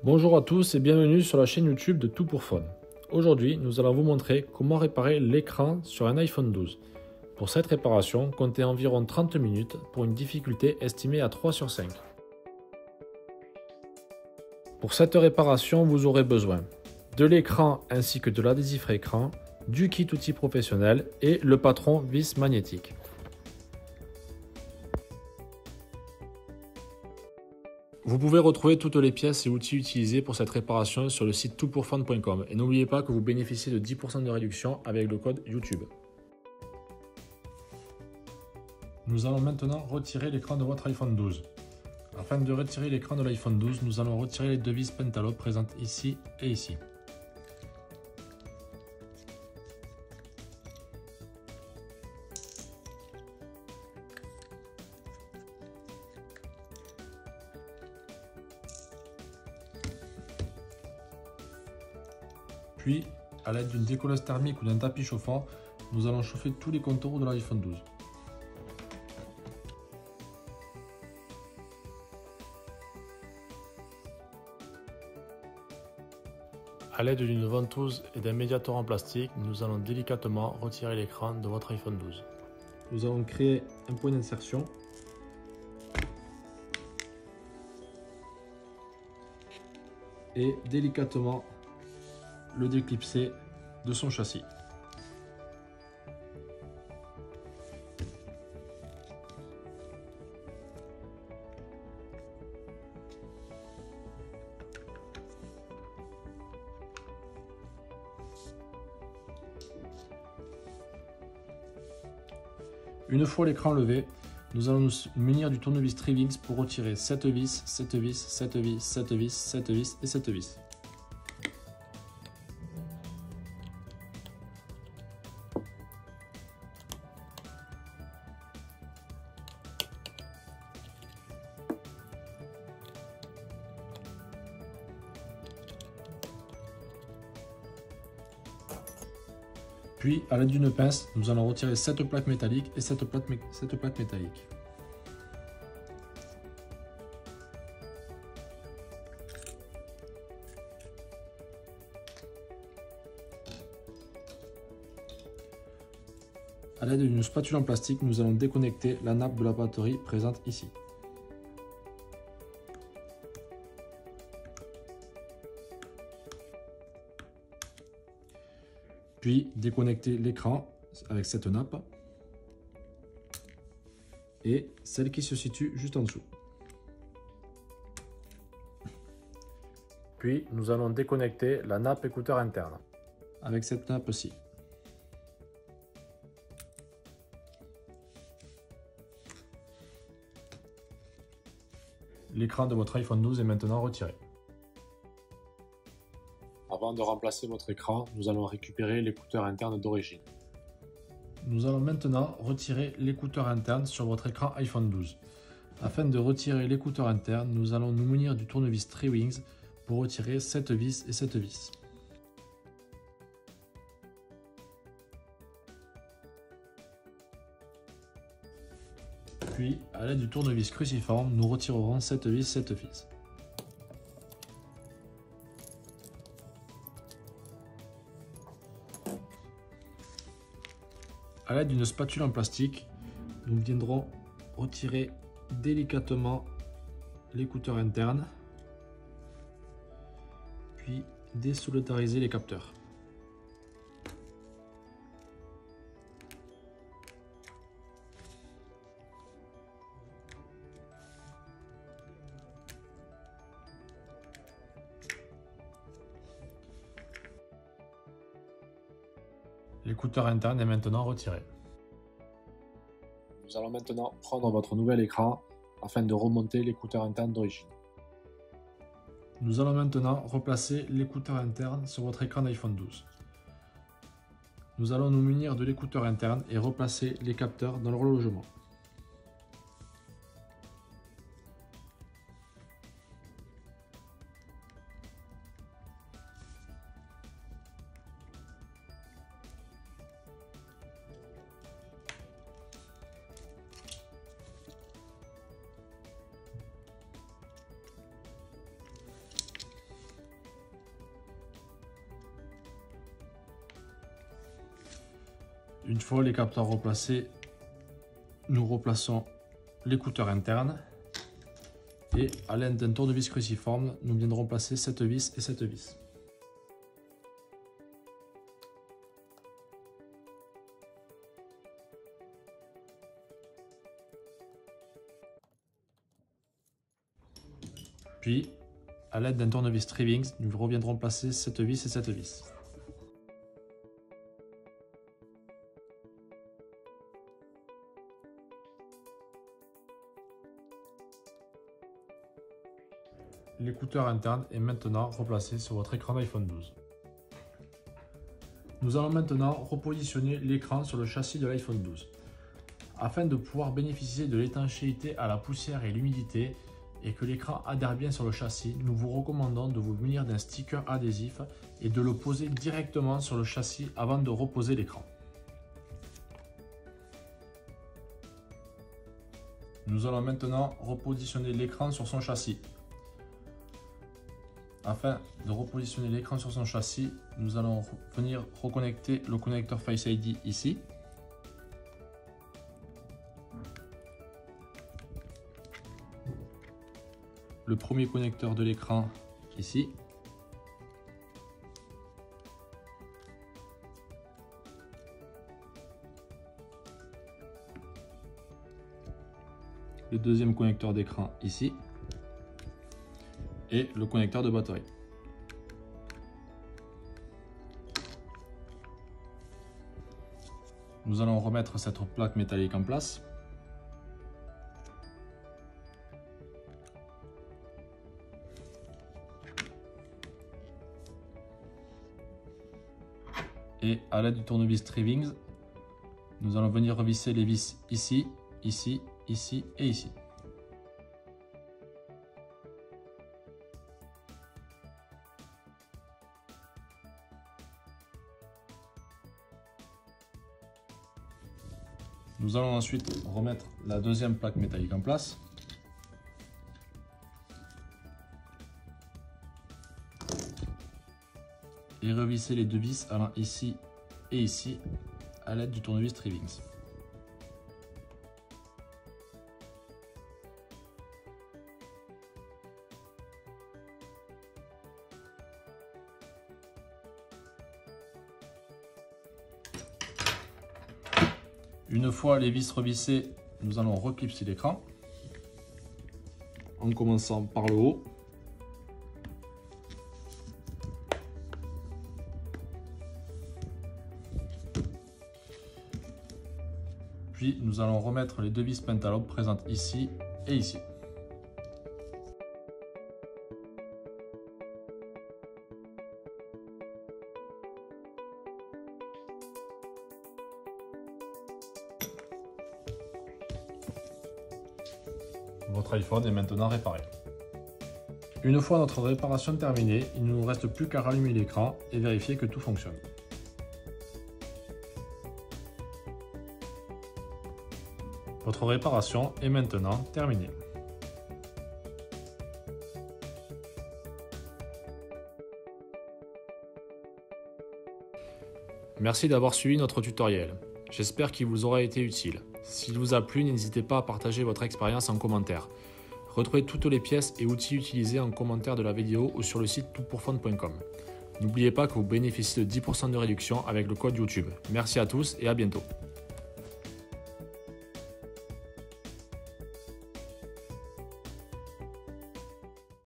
Bonjour à tous et bienvenue sur la chaîne YouTube de Tout pour Phone. Aujourd'hui, nous allons vous montrer comment réparer l'écran sur un iPhone 12. Pour cette réparation, comptez environ 30 minutes pour une difficulté estimée à 3 sur 5. Pour cette réparation, vous aurez besoin de l'écran ainsi que de l'adhésif écran, du kit outil professionnel et le patron vis magnétique. Vous pouvez retrouver toutes les pièces et outils utilisés pour cette réparation sur le site toutpourphone.com et n'oubliez pas que vous bénéficiez de 10% de réduction avec le code YouTube. Nous allons maintenant retirer l'écran de votre iPhone 12. Afin de retirer l'écran de l'iPhone 12, nous allons retirer les deux vis Pentalobe présentes ici et ici. Puis, à l'aide d'une décolleuse thermique ou d'un tapis chauffant, nous allons chauffer tous les contours de l'iPhone 12. A l'aide d'une ventouse et d'un médiator en plastique, nous allons délicatement retirer l'écran de votre iPhone 12. Nous allons créer un point d'insertion. Et délicatement le déclipser de son châssis. Une fois l'écran levé, nous allons nous munir du tournevis Trivix pour retirer cette vis, cette vis, cette vis, cette vis, cette vis et cette vis. Puis, à l'aide d'une pince, nous allons retirer cette plaque métallique et cette plaque métallique. À l'aide d'une spatule en plastique, nous allons déconnecter la nappe de la batterie présente ici. Puis déconnecter l'écran avec cette nappe et celle qui se situe juste en dessous. Puis nous allons déconnecter la nappe écouteur interne avec cette nappe-ci. L'écran de votre iPhone 12 est maintenant retiré. Avant de remplacer votre écran, nous allons récupérer l'écouteur interne d'origine. Nous allons maintenant retirer l'écouteur interne sur votre écran iPhone 12. Afin de retirer l'écouteur interne, nous allons nous munir du tournevis Trivix pour retirer cette vis et cette vis. Puis, à l'aide du tournevis cruciforme, nous retirerons cette vis, cette vis. A l'aide d'une spatule en plastique, nous viendrons retirer délicatement l'écouteur interne, puis désolidariser les capteurs. L'écouteur interne est maintenant retiré. Nous allons maintenant prendre votre nouvel écran afin de remonter l'écouteur interne d'origine. Nous allons maintenant replacer l'écouteur interne sur votre écran d'iPhone 12. Nous allons nous munir de l'écouteur interne et replacer les capteurs dans leur logement. Une fois les capteurs replacés, nous replaçons l'écouteur interne et à l'aide d'un tournevis cruciforme, nous viendrons placer cette vis et cette vis. Puis, à l'aide d'un tournevis Trivings, nous reviendrons placer cette vis et cette vis. L'écouteur interne est maintenant replacé sur votre écran d'iPhone 12. Nous allons maintenant repositionner l'écran sur le châssis de l'iPhone 12. Afin de pouvoir bénéficier de l'étanchéité à la poussière et l'humidité et que l'écran adhère bien sur le châssis, nous vous recommandons de vous munir d'un sticker adhésif et de le poser directement sur le châssis avant de reposer l'écran. Nous allons maintenant repositionner l'écran sur son châssis. Afin de repositionner l'écran sur son châssis, nous allons venir reconnecter le connecteur Face ID ici. Le premier connecteur de l'écran ici. Le deuxième connecteur d'écran ici. Et le connecteur de batterie. Nous allons remettre cette plaque métallique en place. Et à l'aide du tournevis Trivings, nous allons venir revisser les vis ici, ici, ici et ici. Nous allons ensuite remettre la deuxième plaque métallique en place. Et revisser les deux vis allant ici et ici à l'aide du tournevis Trivings. Une fois les vis revissées, nous allons reclipser l'écran en commençant par le haut. Puis nous allons remettre les deux vis pentalobes présentes ici et ici. Votre iPhone est maintenant réparé. Une fois notre réparation terminée, il ne nous reste plus qu'à rallumer l'écran et vérifier que tout fonctionne. Votre réparation est maintenant terminée. Merci d'avoir suivi notre tutoriel. J'espère qu'il vous aura été utile. S'il vous a plu, n'hésitez pas à partager votre expérience en commentaire. Retrouvez toutes les pièces et outils utilisés en commentaire de la vidéo ou sur le site toutpourfun.com. N'oubliez pas que vous bénéficiez de 10% de réduction avec le code YouTube. Merci à tous et à bientôt.